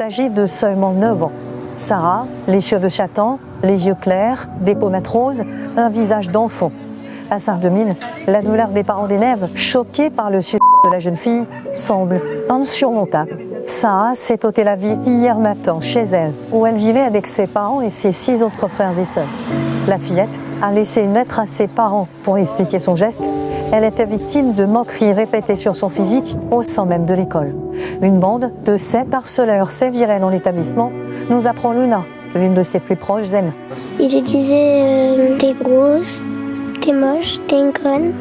Âgée de seulement 9 ans, Sarah, les cheveux châtains, les yeux clairs, des pommettes roses, un visage d'enfant. À Sarreguemines, la douleur des parents d'Enève, choqués par le succès de la jeune fille, semble insurmontable. Sarah s'est ôté la vie hier matin chez elle, où elle vivait avec ses parents et ses 6 autres frères et sœurs. La fillette a laissé une lettre à ses parents pour expliquer son geste. Elle était victime de moqueries répétées sur son physique au sein même de l'école. Une bande de 7 harceleurs sévirait dans l'établissement, nous apprend Luna, l'une de ses plus proches amies. Il lui disait t'es grosse, t'es moche, t'es une conne.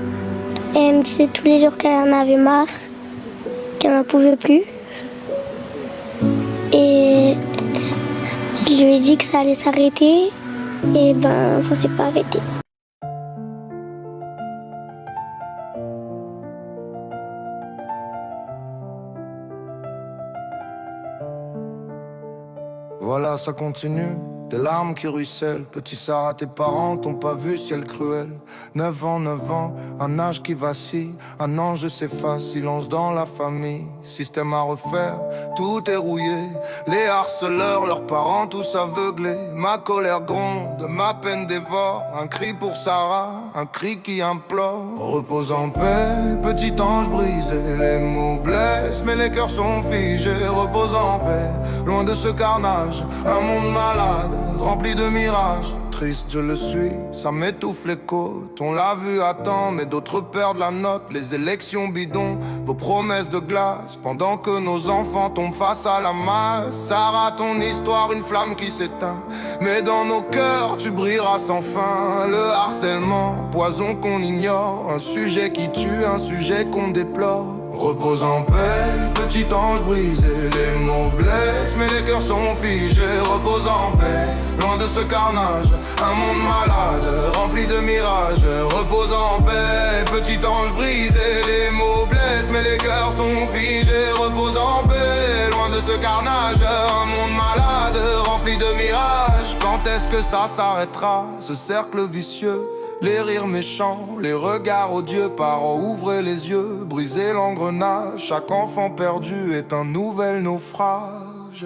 Et elle me disait tous les jours qu'elle en avait marre, qu'elle n'en pouvait plus. Et je lui ai dit que ça allait s'arrêter. Et ben ça s'est pas arrêté. Voilà, ça continue, des larmes qui ruissellent. Petit Sarah, tes parents t'ont pas vu, ciel cruel. 9 ans, un âge qui vacille. Un ange s'efface, silence dans la famille. Système à refaire, tout est rouillé. Les harceleurs, leurs parents tous aveuglés. Ma colère gronde, ma peine dévore. Un cri pour Sarah, un cri qui implore. Repose en paix, petit ange brisé. Les mots blessent, mais les cœurs sont figés. Repose en paix, loin de ce carnage. Un monde malade, rempli de mirages. Triste je le suis, ça m'étouffe les côtes. On l'a vu à temps, mais d'autres perdent la note. Les élections bidons, vos promesses de glace. Pendant que nos enfants tombent face à la masse. Sarah, ton histoire, une flamme qui s'éteint. Mais dans nos cœurs, tu brilleras sans fin. Le harcèlement, poison qu'on ignore. Un sujet qui tue, un sujet qu'on déplore. Repose en paix, petit ange brisé. Les mots blessent, mais les cœurs sont figés. Repose en paix, loin de ce carnage. Un monde malade, rempli de mirages. Repose en paix, petit ange brisé. Les mots blessent, mais les cœurs sont figés. Repose en paix, loin de ce carnage. Un monde malade, rempli de mirages. Quand est-ce que ça s'arrêtera, ce cercle vicieux? Les rires méchants, les regards odieux. Parents, ouvrez les yeux, brisez l'engrenage. Chaque enfant perdu est un nouvel naufrage.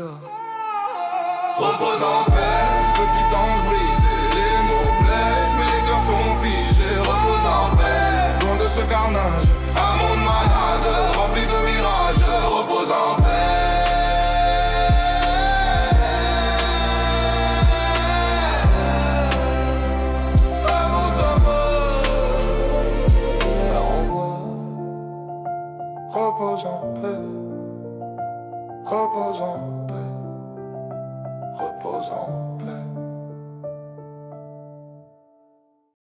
Repose en paix, petit ange brisé. Les mots blessent, mais les cœurs sont figés. Repose en paix, loin de ce carnage. Un monde malade, rempli de mirages. Repose en paix. Repose en paix, repose en paix, repose en paix.